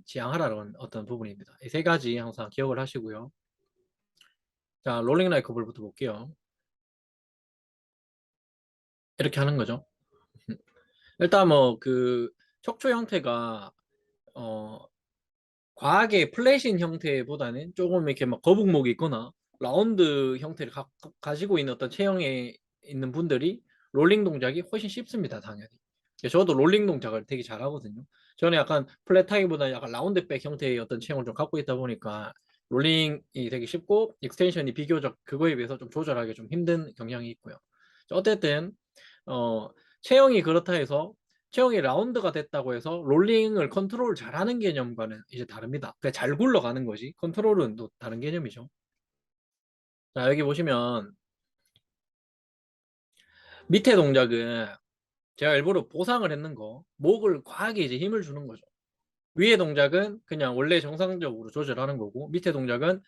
지향하라는 어떤 부분입니다. 이 세 가지 항상 기억을 하시고요. 자, 롤링 라이크 볼부터 볼게요. 이렇게 하는 거죠. 일단 뭐 그 척추 형태가 과하게 플랫인 형태보다는 조금 이렇게 막 거북목이 있거나 라운드 형태를 가지고 있는 어떤 체형에 있는 분들이 롤링 동작이 훨씬 쉽습니다, 당연히. 저도 롤링 동작을 되게 잘하거든요. 저는 약간 플랫하기보다 약간 라운드백 형태의 어떤 체형을 좀 갖고 있다 보니까 롤링이 되게 쉽고 익스텐션이 비교적 그거에 비해서 좀 조절하기 좀 힘든 경향이 있고요. 어쨌든 체형이 그렇다 해서 체형이 라운드가 됐다고 해서 롤링을 컨트롤 잘하는 개념과는 이제 다릅니다. 그냥 잘 굴러가는 거지 컨트롤은 또 다른 개념이죠. 자, 여기 보시면 밑에 동작은 제가 일부러 보상을 했는 거, 목을 과하게 이제 힘을 주는 거죠. 위에 동작은 그냥 원래 정상적으로 조절하는 거고, 밑에 동작은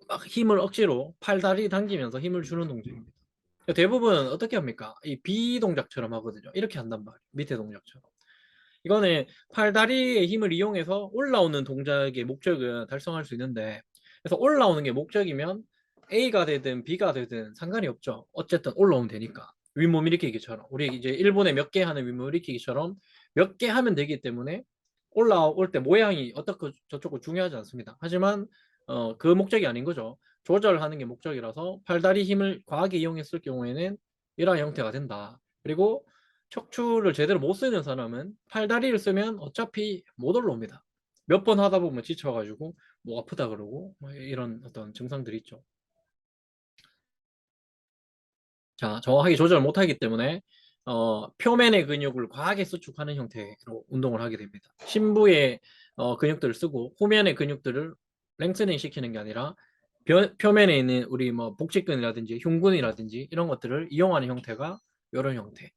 막 힘을 억지로 팔다리 당기면서 힘을 주는 동작입니다. 대부분 어떻게 합니까? 이 B 동작처럼 하거든요. 이렇게 한단 말이에요. 밑에 동작처럼. 이거는 팔다리의 힘을 이용해서 올라오는 동작의 목적은 달성할 수 있는데, 그래서 올라오는 게 목적이면 A가 되든 B가 되든 상관이 없죠. 어쨌든 올라오면 되니까. 윗몸 일으키기처럼 우리 이제 일본에 몇 개 하는 윗몸 일으키기처럼 몇 개 하면 되기 때문에 올라올 때 모양이 어떻고 저쩌고 중요하지 않습니다. 하지만 그 목적이 아닌 거죠. 조절하는 게 목적이라서 팔다리 힘을 과하게 이용했을 경우에는 이러한 형태가 된다. 그리고 척추를 제대로 못 쓰는 사람은 팔다리를 쓰면 어차피 못 올라옵니다. 몇 번 하다 보면 지쳐가지고 목 아프다 그러고 뭐 이런 어떤 증상들이 있죠. 자, 정확하게 조절 못하기 때문에 표면의 근육을 과하게 수축하는 형태로 운동을 하게 됩니다. 심부의 근육들을 쓰고 후면의 근육들을 랭스닝 시키는 게 아니라 표면에 있는 우리 뭐 복직근이라든지 흉근이라든지 이런 것들을 이용하는 형태가 이런 형태.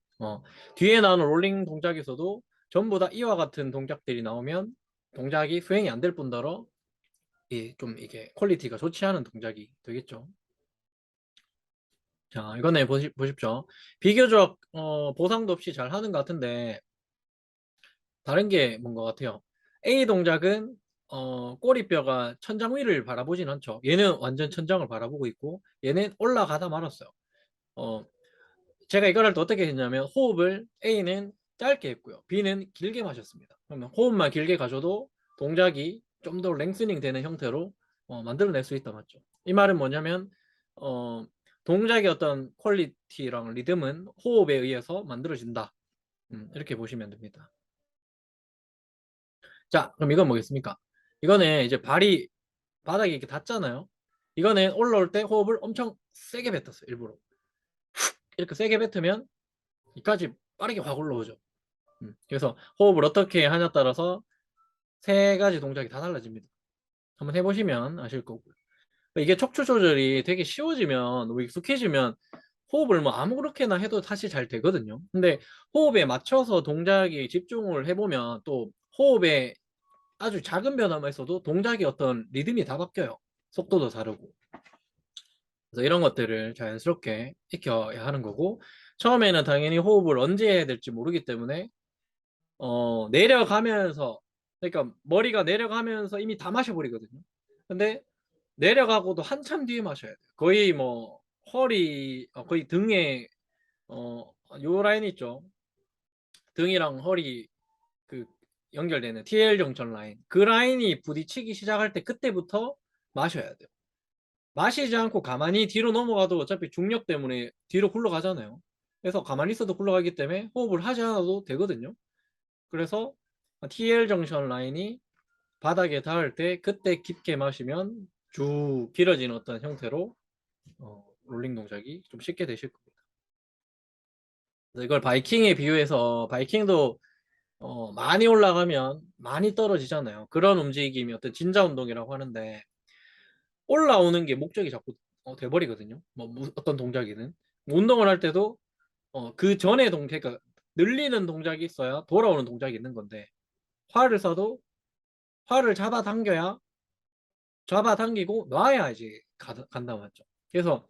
뒤에 나오는 롤링 동작에서도 전부 다 이와 같은 동작들이 나오면 동작이 수행이 안 될 뿐더러 좀 이게 퀄리티가 좋지 않은 동작이 되겠죠. 자, 이거는 보십시오. 비교적 보상도 없이 잘 하는 것 같은데 다른 게 뭔 것 같아요. A 동작은 꼬리뼈가 천장 위를 바라보진 않죠. 얘는 완전 천장을 바라보고 있고 얘는 올라가다 말았어요. 제가 이걸 할 때 어떻게 했냐면 호흡을 A는 짧게 했고요. B는 길게 마셨습니다. 그러면 호흡만 길게 가져도 동작이 좀 더 랭스닝 되는 형태로 만들어낼 수 있다 맞죠? 이 말은 뭐냐면 동작의 어떤 퀄리티랑 리듬은 호흡에 의해서 만들어진다. 이렇게 보시면 됩니다. 자, 그럼 이건 뭐겠습니까? 이거는 이제 발이 바닥에 이렇게 닿잖아요. 이거는 올라올 때 호흡을 엄청 세게 뱉었어요. 일부러. 이렇게 세게 뱉으면 이까지 빠르게 확 올라오죠. 그래서 호흡을 어떻게 하냐에 따라서 세 가지 동작이 다 달라집니다. 한번 해보시면 아실 거고요. 이게 척추 조절이 되게 쉬워지면, 익숙해지면 호흡을 뭐 아무렇게나 해도 사실 잘 되거든요. 근데 호흡에 맞춰서 동작에 집중을 해보면 또 호흡에 아주 작은 변화만 있어도 동작의 어떤 리듬이 다 바뀌어요. 속도도 다르고. 그래서 이런 것들을 자연스럽게 익혀야 하는 거고, 처음에는 당연히 호흡을 언제 해야 될지 모르기 때문에 내려가면서, 그러니까 머리가 내려가면서 이미 다 마셔버리거든요. 근데 내려가고도 한참 뒤에 마셔야 돼요. 거의 뭐 허리, 거의 등에 요 라인 있죠. 등이랑 허리 그 연결되는 TL 정전 라인, 그 라인이 부딪히기 시작할 때 그때부터 마셔야 돼요. 마시지 않고 가만히 뒤로 넘어가도 어차피 중력 때문에 뒤로 굴러가잖아요. 그래서 가만히 있어도 굴러가기 때문에 호흡을 하지 않아도 되거든요. 그래서 TL 정션 라인이 바닥에 닿을 때 그때 깊게 마시면 쭉 길어지는 어떤 형태로 롤링 동작이 좀 쉽게 되실 겁니다. 이걸 바이킹에 비유해서 바이킹도 많이 올라가면 많이 떨어지잖아요. 그런 움직임이 어떤 진자 운동이라고 하는데 올라오는 게 목적이 자꾸 돼버리거든요. 뭐 어떤 동작이든 운동을 할 때도 그 전에 그러니까 늘리는 동작이 있어야 돌아오는 동작이 있는 건데 활을 쏴도 활을 잡아당기고 놔야 이제 간다 맞죠. 그래서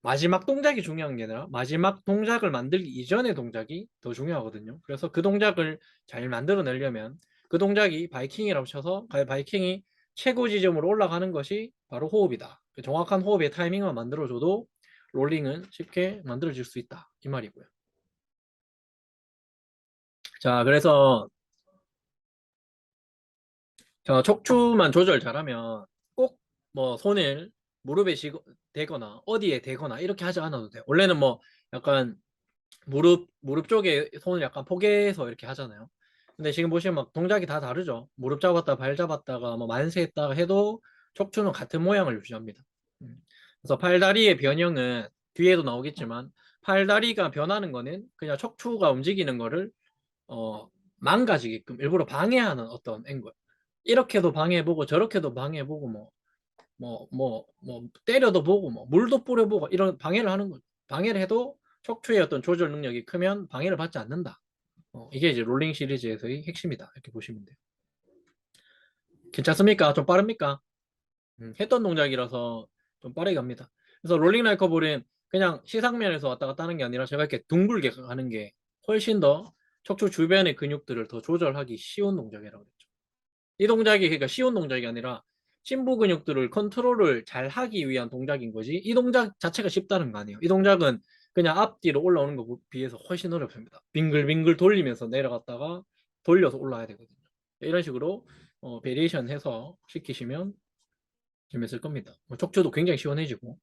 마지막 동작이 중요한 게 아니라 마지막 동작을 만들기 이전의 동작이 더 중요하거든요. 그래서 그 동작을 잘 만들어내려면 그 동작이 바이킹이라고 쳐서 바이킹이 최고 지점으로 올라가는 것이 바로 호흡이다. 그 정확한 호흡의 타이밍만 만들어줘도 롤링은 쉽게 만들어질 수 있다. 이 말이고요. 자, 그래서 척추만 조절 잘하면 꼭 뭐 손을 무릎에 대거나 어디에 대거나 이렇게 하지 않아도 돼요. 원래는 뭐 약간 무릎 쪽에 손을 약간 포개서 이렇게 하잖아요. 근데 지금 보시면 막 동작이 다 다르죠. 무릎 잡았다 발 잡았다가 뭐 만세했다가 해도 척추는 같은 모양을 유지합니다. 그래서 팔다리의 변형은 뒤에도 나오겠지만 팔다리가 변하는 거는 그냥 척추가 움직이는 거를 어, 망가지게끔 일부러 방해하는 어떤 앵글. 이렇게도 방해해보고 저렇게도 방해해보고 뭐 때려도 보고 뭐 물도 뿌려보고 이런 방해를 하는 거죠. 방해를 해도 척추의 어떤 조절 능력이 크면 방해를 받지 않는다. 이게 이제 롤링 시리즈에서의 핵심이다. 이렇게 보시면 돼요. 괜찮습니까? 좀 빠릅니까? 했던 동작이라서 좀 빠르게 갑니다. 그래서 롤링 라이커볼은 그냥 시상면에서 왔다 갔다 하는 게 아니라 제가 이렇게 둥글게 가는 게 훨씬 더 척추 주변의 근육들을 더 조절하기 쉬운 동작이라고 그랬죠. 이 동작이 그러니까 쉬운 동작이 아니라 심부 근육들을 컨트롤을 잘 하기 위한 동작인 거지 이 동작 자체가 쉽다는 거 아니에요. 이 동작은 그냥 앞뒤로 올라오는 거 비해서 훨씬 어렵습니다. 빙글빙글 돌리면서 내려갔다가 돌려서 올라야 되거든요. 이런 식으로 베리에이션 해서 시키시면 재밌을 겁니다. 척추도 굉장히 시원해지고.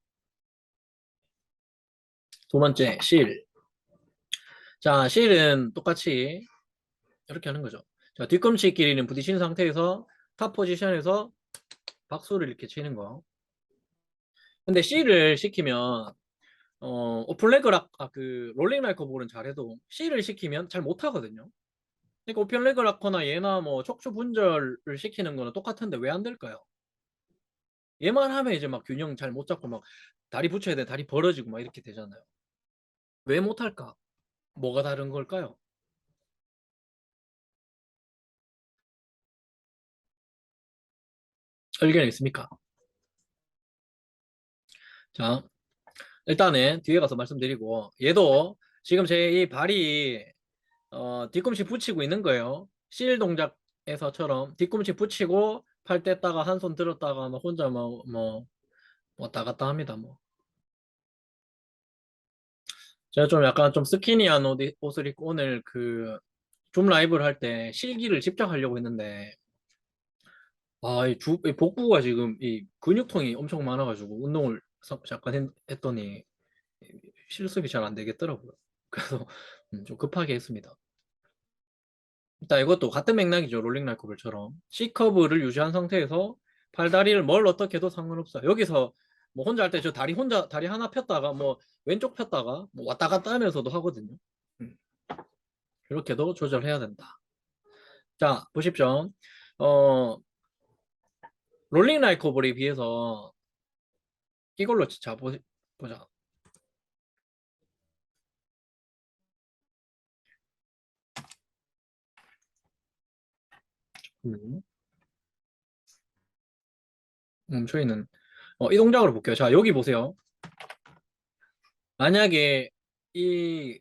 두 번째, 실. 자, 실은 똑같이 이렇게 하는 거죠. 자, 뒤꿈치 길이는 부딪힌 상태에서 탑 포지션에서 박수를 이렇게 치는 거. 근데 C를 시키면 오픈레그 그 롤링 라이커볼은 잘해도 C를 시키면 잘 못하거든요. 그러니까 오픈레그 락커나 얘나 뭐 척추 분절을 시키는 거는 똑같은데 왜 안 될까요? 얘만 하면 이제 막 균형 잘 못 잡고 막 다리 붙여야 돼 다리 벌어지고 막 이렇게 되잖아요. 왜 못할까? 뭐가 다른 걸까요? 의견이 있습니까? 자, 일단은 뒤에 가서 말씀드리고 얘도 지금 제 이 발이 뒤꿈치 붙이고 있는 거예요. 실 동작에서처럼 뒤꿈치 붙이고 팔 뗐다가 한 손 들었다가 뭐 혼자 뭐 왔다 갔다 합니다. 뭐 제가 좀 약간 좀 스키니한 옷을 입고 오늘 그 줌 라이브를 할 때 실기를 직접 하려고 했는데 이 복부가 지금 이 근육통이 엄청 많아가지고 운동을 잠깐 했더니 실습이 잘 안 되겠더라고요. 그래서 좀 급하게 했습니다. 일단 이것도 같은 맥락이죠. 롤링 라이커블처럼 C커브를 유지한 상태에서 팔다리를 뭘 어떻게 해도 상관없어요. 여기서 뭐 혼자 할 때 저 다리 하나 폈다가 뭐 왼쪽 폈다가 뭐 왔다 갔다 하면서도 하거든요. 음, 이렇게도 조절해야 된다. 자, 보십시오. 어, 롤링 라이커볼에 비해서 이걸로 자 보자. 음, 저희는 이 동작으로 볼게요. 자, 여기 보세요. 만약에 이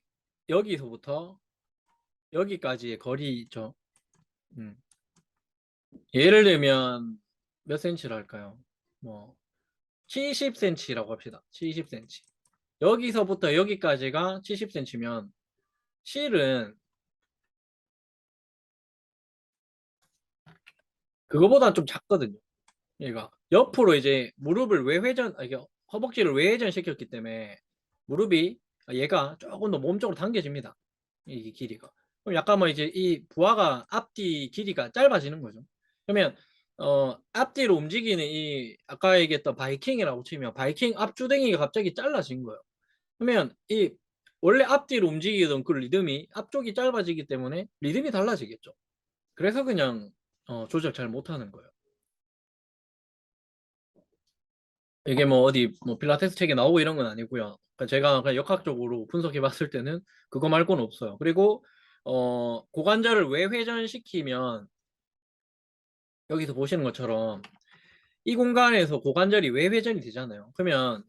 여기서부터 여기까지의 거리 있죠. 음, 예를 들면 몇 센치를 할까요? 뭐 70cm라고 합시다. 70cm. 여기서부터 여기까지가 70cm면 실은 그거보다 좀 작거든요. 얘가 옆으로 이제 무릎을 외회전, 이게 허벅지를 외회전 시켰기 때문에 무릎이 얘가 조금 더 몸쪽으로 당겨집니다. 이 길이가. 그럼 약간 뭐 이제 이 부하가 앞뒤 길이가 짧아지는 거죠. 그러면 앞뒤로 움직이는 이 아까 얘기했던 바이킹이라고 치면 바이킹 앞주댕이가 갑자기 잘라진 거예요. 그러면 이 원래 앞뒤로 움직이던 그 리듬이 앞쪽이 짧아지기 때문에 리듬이 달라지겠죠. 그래서 그냥 조절 잘 못하는 거예요. 이게 뭐 어디 뭐 필라테스 책에 나오고 이런 건 아니고요. 그러니까 제가 그냥 역학적으로 분석해 봤을 때는 그거 말고는 없어요. 그리고 고관절을 외회전시키면 여기서 보시는 것처럼 이 공간에서 고관절이 외회전이 되잖아요. 그러면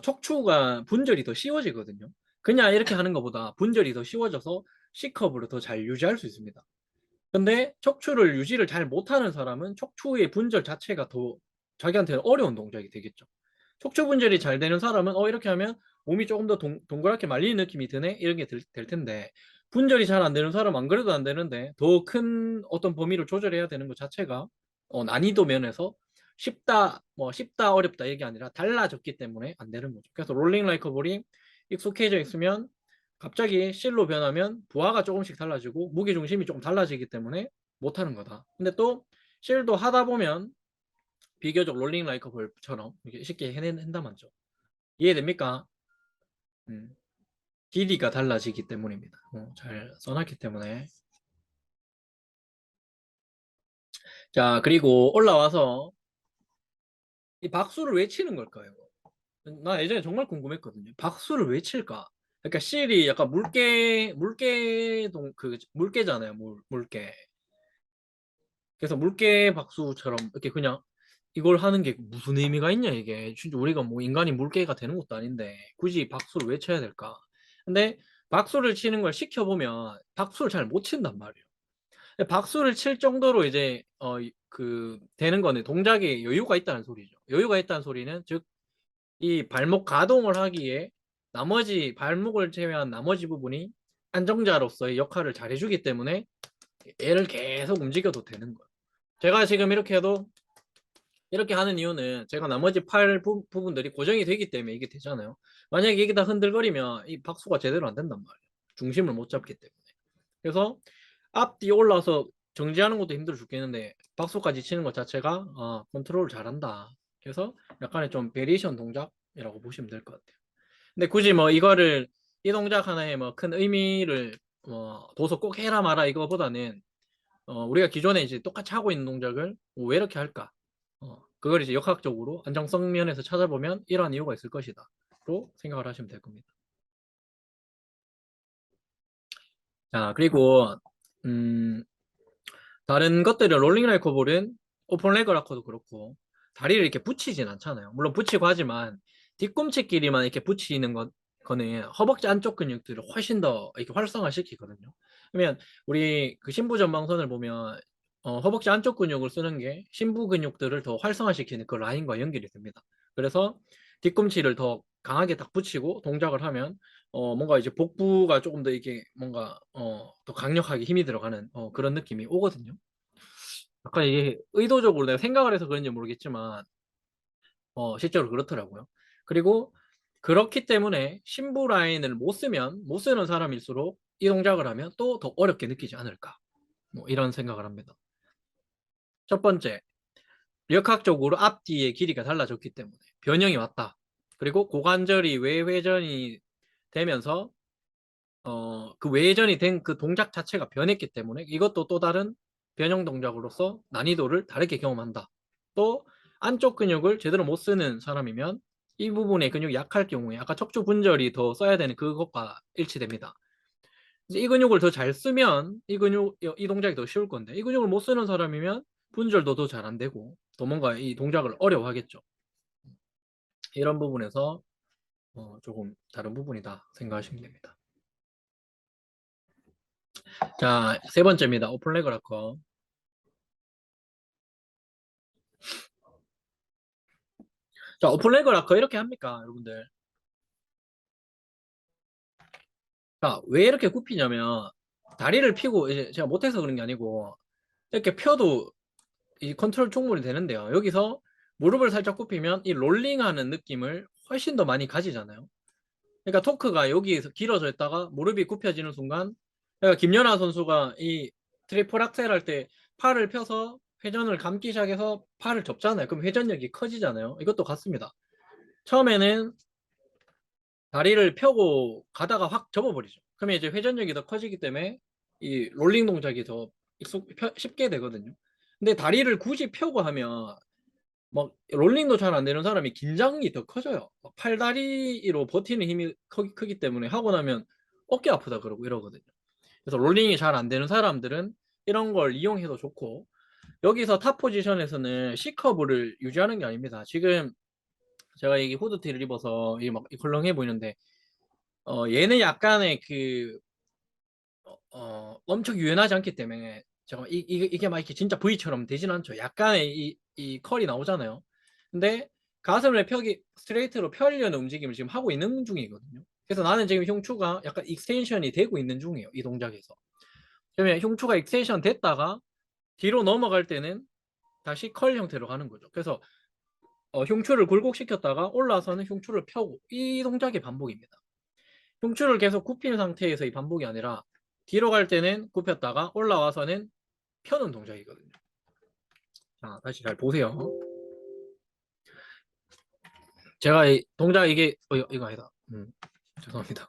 척추가 분절이 더 쉬워지거든요. 그냥 이렇게 하는 것보다 분절이 더 쉬워져서 C컵으로 더 잘 유지할 수 있습니다. 근데 척추를 유지를 잘 못하는 사람은 척추의 분절 자체가 더 자기한테는 어려운 동작이 되겠죠. 척추 분절이 잘 되는 사람은 이렇게 하면 몸이 조금 더 동그랗게 말리는 느낌이 드네 이런 게 될 텐데, 분절이 잘 안 되는 사람 안 그래도 안 되는데 더 큰 어떤 범위를 조절해야 되는 것 자체가 난이도 면에서 쉽다 어렵다 이게 아니라 달라졌기 때문에 안 되는 거죠. 그래서 롤링 라이커 볼이 익숙해져 있으면 갑자기 실로 변하면 부하가 조금씩 달라지고 무게 중심이 조금 달라지기 때문에 못하는 거다. 근데 또 실도 하다 보면 비교적 롤링 라이커 볼처럼 이렇게 쉽게 해낸단 말이죠. 이해됩니까? 음, 길이가 달라지기 때문입니다. 잘 써놨기 때문에. 자, 그리고 올라와서 이 박수를 왜 치는 걸까요? 나 예전에 정말 궁금했거든요. 박수를 왜 칠까? 그러니까 실이 약간 물개잖아요. 물개. 그래서 물개 박수처럼 이렇게 그냥 이걸 하는 게 무슨 의미가 있냐 이게. 진짜 우리가 뭐 인간이 물개가 되는 것도 아닌데 굳이 박수를 왜 쳐야 될까? 근데 박수를 치는 걸 시켜보면 박수를 잘 못 친단 말이에요. 박수를 칠 정도로 이제 되는 거는 동작에 여유가 있다는 소리죠. 여유가 있다는 소리는 즉 이 발목 가동을 하기에 나머지 발목을 제외한 나머지 부분이 안정자로서의 역할을 잘 해주기 때문에 얘를 계속 움직여도 되는 거예요. 제가 지금 이렇게 해도 이렇게 하는 이유는 제가 나머지 팔 부분들이 고정이 되기 때문에 이게 되잖아요. 만약에 이게 다 흔들거리면 이 박수가 제대로 안 된단 말이에요. 중심을 못 잡기 때문에. 그래서 앞뒤 올라와서 정지하는 것도 힘들어 죽겠는데 박수까지 치는 것 자체가 컨트롤을 잘한다. 그래서 약간의 좀 베리에이션 동작이라고 보시면 될 것 같아요. 근데 굳이 뭐 이거를 이 동작 하나에 뭐 큰 의미를 둬서 꼭 해라 마라 이거보다는 우리가 기존에 이제 똑같이 하고 있는 동작을 왜 이렇게 할까? 그걸 이제 역학적으로 안정성 면에서 찾아보면 이러한 이유가 있을 것이다. 로 생각을 하시면 될 겁니다. 자, 그리고 다른 것들은 롤링 라이커볼은 오픈 레그 라커도 그렇고 다리를 이렇게 붙이진 않잖아요. 물론 붙이고 하지만 뒤꿈치끼리만 이렇게 붙이는 거는 허벅지 안쪽 근육들을 훨씬 더 이렇게 활성화시키거든요. 그러면 우리 그 신부 전방선을 보면 허벅지 안쪽 근육을 쓰는 게 신부 근육들을 더 활성화시키는 그 라인과 연결이 됩니다. 그래서 뒤꿈치를 더 강하게 딱 붙이고 동작을 하면 뭔가 이제 복부가 조금 더 이게 뭔가 더 강력하게 힘이 들어가는 그런 느낌이 오거든요. 약간 이게 의도적으로 내가 생각을 해서 그런지 모르겠지만 실제로 그렇더라고요. 그리고 그렇기 때문에 신부 라인을 못 쓰는 사람일수록 이 동작을 하면 또 더 어렵게 느끼지 않을까, 뭐 이런 생각을 합니다. 첫 번째, 역학적으로 앞뒤의 길이가 달라졌기 때문에 변형이 왔다. 그리고 고관절이 외회전이 되면서 그 외전이 된 그 동작 자체가 변했기 때문에 이것도 또 다른 변형 동작으로서 난이도를 다르게 경험한다. 또 안쪽 근육을 제대로 못 쓰는 사람이면 이 부분의 근육이 약할 경우에 아까 척추 분절이 더 써야 되는 그것과 일치됩니다. 이제 이 근육을 더 잘 쓰면 이 동작이 더 쉬울 건데 이 근육을 못 쓰는 사람이면 분절도 더 잘 안 되고 또 뭔가 이 동작을 어려워하겠죠. 이런 부분에서 조금 다른 부분이다 생각하시면 됩니다. 자, 세 번째입니다. 오픈레그 락커. 자, 오픈레그 락커 이렇게 합니까, 여러분들? 자, 왜 이렇게 굽히냐면 다리를 펴고 이제 제가 못해서 그런 게 아니고 이렇게 펴도 이 컨트롤 충분히 되는데요. 여기서 무릎을 살짝 굽히면 이 롤링하는 느낌을 훨씬 더 많이 가지잖아요. 그러니까 토크가 여기에서 길어져 있다가 무릎이 굽혀지는 순간, 그러니까 김연아 선수가 이 트리플 악셀 할 때 팔을 펴서 회전을 감기 시작해서 팔을 접잖아요. 그럼 회전력이 커지잖아요. 이것도 같습니다. 처음에는 다리를 펴고 가다가 확 접어버리죠. 그러면 이제 회전력이 더 커지기 때문에 이 롤링 동작이 더 쉽게 되거든요. 근데 다리를 굳이 펴고 하면 막 롤링도 잘 안 되는 사람이 긴장이 더 커져요. 팔다리로 버티는 힘이 크기 때문에 하고 나면 어깨 아프다 그러고 이러거든요. 그래서 롤링이 잘 안 되는 사람들은 이런 걸 이용해도 좋고, 여기서 탑 포지션에서는 C커브를 유지하는 게 아닙니다. 지금 제가 이게 후드티를 입어서 이게 막 컬렁해 보이는데 얘는 약간의 그 엄청 유연하지 않기 때문에 제가 이게 막 이렇게 진짜 V처럼 되진 않죠. 약간의 이 컬이 나오잖아요. 근데 가슴을 펴기 스트레이트로 펴려는 움직임을 지금 하고 있는 중이거든요. 그래서 나는 지금 흉추가 약간 익스텐션이 되고 있는 중이에요. 이 동작에서. 그러면 흉추가 익스텐션 됐다가 뒤로 넘어갈 때는 다시 컬 형태로 가는 거죠. 그래서 흉추를 굴곡시켰다가 올라서는 흉추를 펴고 이 동작의 반복입니다. 흉추를 계속 굽힌 상태에서 이 반복이 아니라 뒤로 갈 때는 굽혔다가 올라와서는 펴는 동작이거든요. 자, 다시 잘 보세요. 제가 이 동작 이게 이거 아니다. 죄송합니다.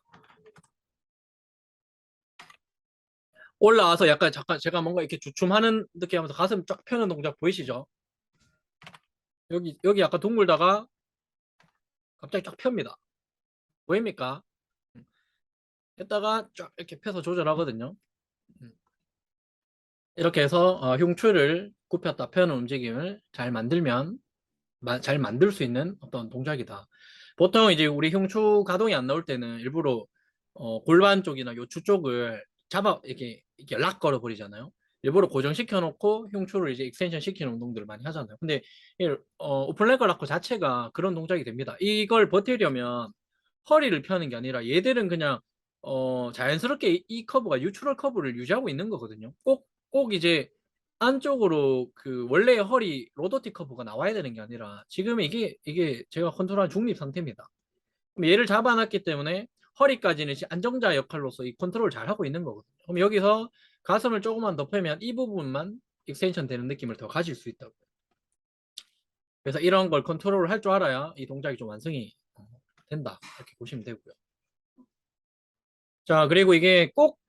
올라와서 약간 잠깐 제가 뭔가 이렇게 주춤하는 느낌하면서 가슴 쫙 펴는 동작 보이시죠? 여기 약간 둥글다가 갑자기 쫙 펴니다. 보입니까? 했다가 쫙 이렇게 펴서 조절하거든요. 이렇게 해서 흉추를 굽혔다 펴는 움직임을 잘 만들면 잘 만들 수 있는 어떤 동작이다. 보통 이제 우리 흉추 가동이 안 나올 때는 일부러 골반 쪽이나 요추 쪽을 잡아 이렇게 락 걸어 버리잖아요. 일부러 고정시켜 놓고 흉추를 이제 익스텐션 시키는 운동들을 많이 하잖아요. 근데 오픈 레그 락커 자체가 그런 동작이 됩니다. 이걸 버티려면 허리를 펴는 게 아니라 얘들은 그냥 자연스럽게 이 커브가 뉴트럴 커브를 유지하고 있는 거거든요. 꼭 이제 안쪽으로 그 원래의 허리 로더티 커브가 나와야 되는 게 아니라 지금 이게 제가 컨트롤한 중립 상태입니다. 그럼 얘를 잡아놨기 때문에 허리까지는 안정자 역할로서 이 컨트롤을 잘 하고 있는 거거든요. 그럼 여기서 가슴을 조금만 더 펴면 이 부분만 익스텐션 되는 느낌을 더 가질 수 있다고요. 그래서 이런 걸 컨트롤을 할 줄 알아야 이 동작이 좀 완성이 된다. 이렇게 보시면 되고요. 자, 그리고 이게 꼭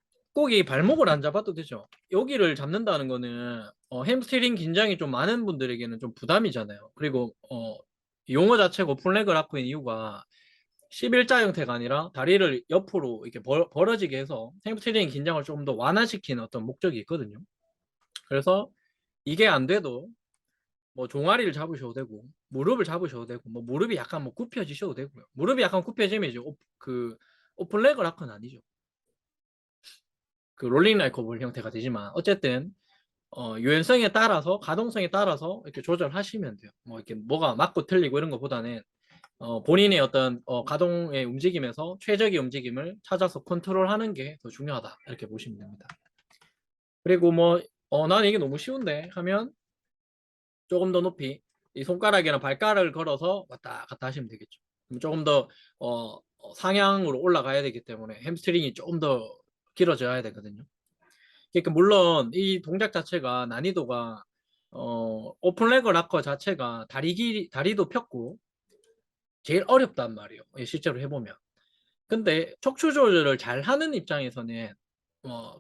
이 발목을 안 잡아도 되죠. 여기를 잡는다는 거는 햄스트링 긴장이 좀 많은 분들에게는 좀 부담이잖아요. 그리고 용어 자체가 오픈레그를 갖고 있는 이유가 11자 형태가 아니라 다리를 옆으로 이렇게 벌어지게 해서 햄스트링 긴장을 조금 더 완화시키는 어떤 목적이 있거든요. 그래서 이게 안 돼도 뭐 종아리를 잡으셔도 되고 무릎을 잡으셔도 되고 뭐 무릎이 약간 뭐 굽혀지셔도 되고요. 무릎이 약간 굽혀지면 이제 그 오픈레그 락커는 아니죠. 그 롤링 라이커볼 형태가 되지만 어쨌든 유연성에 따라서 가동성에 따라서 이렇게 조절하시면 돼요. 뭐 이렇게 뭐가 맞고 틀리고 이런 것보다는 본인의 어떤 가동의 움직임에서 최적의 움직임을 찾아서 컨트롤하는 게 더 중요하다 이렇게 보시면 됩니다. 그리고 뭐 나는 이게 너무 쉬운데 하면 조금 더 높이 이 손가락이나 발가락을 걸어서 왔다 갔다 하시면 되겠죠. 그럼 조금 더 상향으로 올라가야 되기 때문에 햄스트링이 조금 더 길어져야 되거든요. 그러니까 물론 이 동작 자체가 난이도가 오픈 레그 락커 자체가 다리도 폈고 제일 어렵단 말이에요. 실제로 해보면. 근데 척추 조절을 잘 하는 입장에서는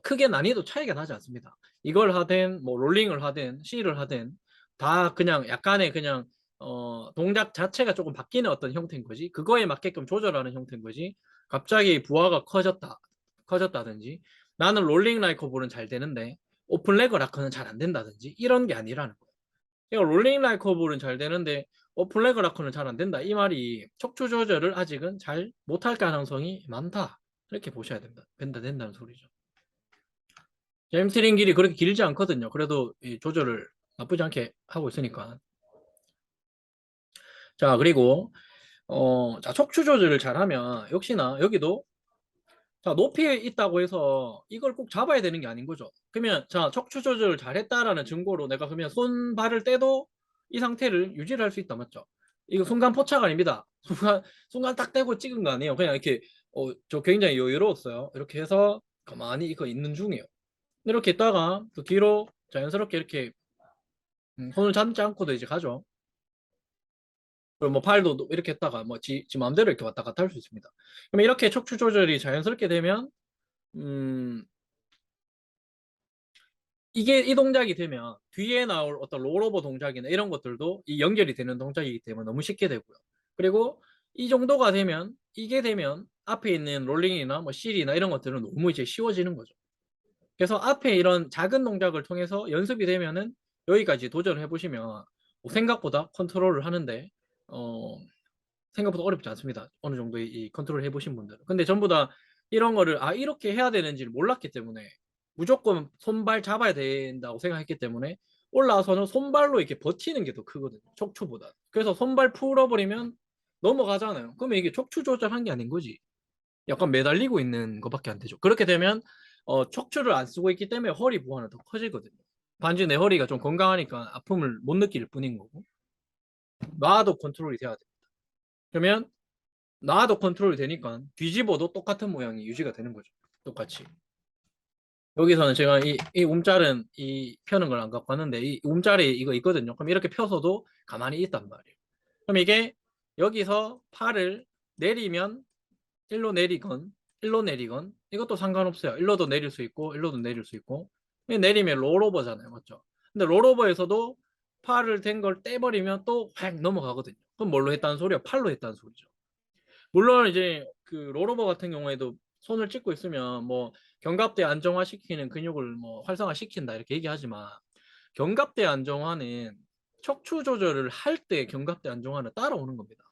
크게 난이도 차이가 나지 않습니다. 이걸 하든 뭐 롤링을 하든 C를 하든 다 그냥 약간의 그냥 동작 자체가 조금 바뀌는 어떤 형태인 거지. 그거에 맞게끔 조절하는 형태인 거지. 갑자기 부하가 커졌다든지 나는 롤링 라이커볼은 잘 되는데 오픈 레그 라커는 잘 안 된다든지 이런 게 아니라는 거예요. 그러니까 롤링 라이커볼은 잘 되는데 오픈 레그 라커는 잘 안 된다. 이 말이 척추 조절을 아직은 잘 못할 가능성이 많다. 이렇게 보셔야 된다는 소리죠. 햄스트링 길이 그렇게 길지 않거든요. 그래도 이 조절을 나쁘지 않게 하고 있으니까. 자, 그리고 자, 척추 조절을 잘하면 역시나 여기도 자, 높이에 있다고 해서 이걸 꼭 잡아야 되는 게 아닌 거죠. 그러면 자, 척추 조절을 잘했다라는 증거로 내가 그러면 손 발을 떼도 이 상태를 유지를 할 수 있다 맞죠? 이거 순간 포착 아닙니다. 순간 딱 떼고 찍은 거 아니에요. 그냥 이렇게 저 굉장히 여유로웠어요. 이렇게 해서 가만히 이거 있는 중이에요. 이렇게 있다가 또 뒤로 자연스럽게 이렇게 손을 잡지 않고도 이제 가죠. 그리고 뭐 팔도 이렇게 했다가 뭐 지 마음대로 이렇게 왔다 갔다 할 수 있습니다. 그럼 이렇게 척추 조절이 자연스럽게 되면 음, 이 동작이 되면 뒤에 나올 어떤 롤오버 동작이나 이런 것들도 이 연결이 되는 동작이기 때문에 너무 쉽게 되고요. 그리고 이 정도가 되면 이게 되면 앞에 있는 롤링이나 뭐 실이나 이런 것들은 너무 이제 쉬워지는 거죠. 그래서 앞에 이런 작은 동작을 통해서 연습이 되면은 여기까지 도전을 해보시면 뭐 생각보다 컨트롤을 하는데 어, 생각보다 어렵지 않습니다. 어느 정도 이 컨트롤 해보신 분들은. 근데 전부 다 이런 거를 이렇게 해야 되는지를 몰랐기 때문에 무조건 손발 잡아야 된다고 생각했기 때문에 올라와서는 손발로 이렇게 버티는 게 더 크거든요. 척추보다. 그래서 손발 풀어버리면 넘어가잖아요. 그러면 이게 척추 조절한 게 아닌 거지. 약간 매달리고 있는 것밖에 안 되죠. 그렇게 되면 척추를 안 쓰고 있기 때문에 허리 부하는 더 커지거든요. 반지 내 허리가 좀 건강하니까 아픔을 못 느낄 뿐인 거고 놔도 컨트롤이 돼야 돼. 그러면 놔도 컨트롤이 되니까 뒤집어도 똑같은 모양이 유지가 되는 거죠. 똑같이. 여기서는 제가 이 움짤은 이 펴는 걸 안 갖고 왔는데 이 움짤이 이거 있거든요. 그럼 이렇게 펴서도 가만히 있단 말이에요. 그럼 이게 여기서 팔을 내리면 일로 내리건 일로 내리건 이것도 상관없어요. 일로도 내릴 수 있고 일로도 내릴 수 있고 내리면 롤오버잖아요. 맞죠? 근데 롤오버에서도 팔을 댄 걸 떼버리면 또 확 넘어가거든요. 그럼 뭘로 했다는 소리야? 팔로 했다는 소리죠. 물론 이제 그 롤오버 같은 경우에도 손을 찍고 있으면 뭐 견갑대 안정화시키는 근육을 뭐 활성화시킨다 이렇게 얘기하지만 견갑대 안정화는 척추 조절을 할 때 견갑대 안정화는 따라오는 겁니다.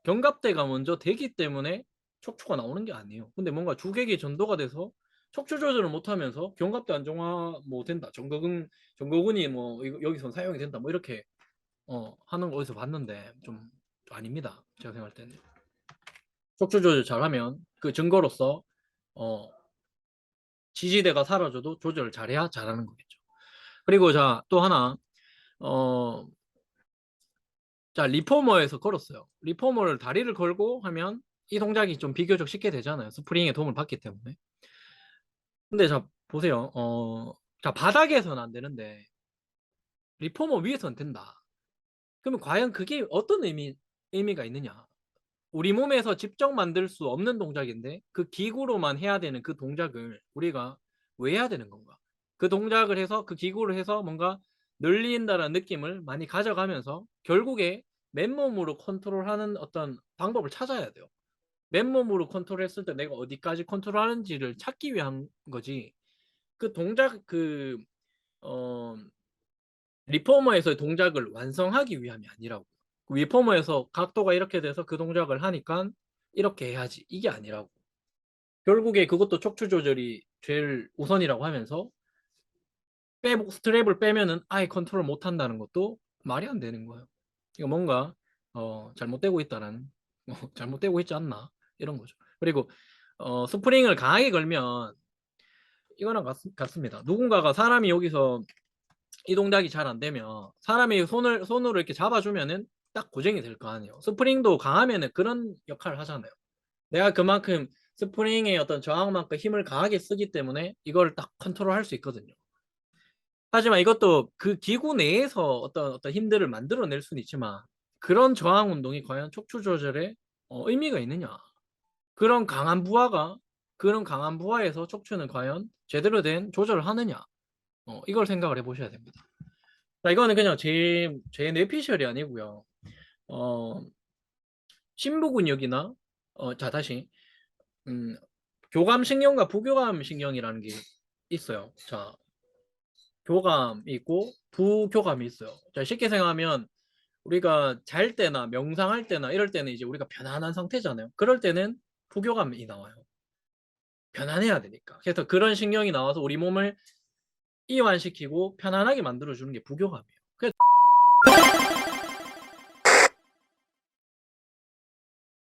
견갑대가 먼저 되기 때문에 척추가 나오는 게 아니에요. 근데 뭔가 주객이 전도가 돼서 척추 조절을 못하면서 견갑대 안정화 뭐 된다. 정거근이 뭐 여기서 사용이 된다. 뭐 이렇게 하는 거 어디서 봤는데 좀 아닙니다. 제가 생각할 때는. 척추 조절 잘하면 그 증거로서 지지대가 사라져도 조절을 잘해야 잘하는 거겠죠. 그리고 자, 또 하나 자, 리포머에서 걸었어요. 리포머를 다리를 걸고 하면 이 동작이 좀 비교적 쉽게 되잖아요. 스프링의 도움을 받기 때문에. 근데 자, 보세요. 자, 바닥에서는 안 되는데 리포머 위에서는 된다. 그러면 과연 그게 어떤 의미가 있느냐? 우리 몸에서 직접 만들 수 없는 동작인데 그 기구로만 해야 되는 그 동작을 우리가 왜 해야 되는 건가? 그 동작을 해서 그 기구를 해서 뭔가 늘린다는 느낌을 많이 가져가면서 결국에 맨몸으로 컨트롤하는 어떤 방법을 찾아야 돼요. 맨몸으로 컨트롤했을 때 내가 어디까지 컨트롤하는지를 찾기 위한 거지. 그 동작 리포머에서의 동작을 완성하기 위함이 아니라고. 리포머에서 각도가 이렇게 돼서 그 동작을 하니까 이렇게 해야지. 이게 아니라고. 결국에 그것도 척추 조절이 제일 우선이라고 하면서 스트랩을 빼면은 아예 컨트롤 못 한다는 것도 말이 안 되는 거예요. 이거 뭔가 잘못되고 있다는 잘못되고 있지 않나 이런 거죠. 그리고 스프링을 강하게 걸면 이거랑 같습니다. 누군가가 사람이 여기서 이 동작이 잘 안 되면 사람이 손으로 이렇게 잡아주면은 딱 고정이 될 거 아니에요. 스프링도 강하면은 그런 역할을 하잖아요. 내가 그만큼 스프링의 어떤 저항만큼 힘을 강하게 쓰기 때문에 이걸 딱 컨트롤할 수 있거든요. 하지만 이것도 그 기구 내에서 어떤 힘들을 만들어낼 수는 있지만 그런 저항 운동이 과연 척추 조절에 의미가 있느냐? 그런 강한 부하에서 척추는 과연 제대로 된 조절을 하느냐? 이걸 생각을 해보셔야 됩니다. 자, 이거는 그냥 제 뇌피셜이 아니고요. 심부 근육이나 자 다시 교감 신경과 부교감 신경이라는 게 있어요. 자, 교감이 있고 부교감이 있어요. 자, 쉽게 생각하면 우리가 잘 때나 명상할 때나 이럴 때는 이제 우리가 편안한 상태잖아요. 그럴 때는 부교감이 나와요. 편안해야 되니까. 그래서 그런 신경이 나와서 우리 몸을 이완시키고 편안하게 만들어주는 게 부교감이에요.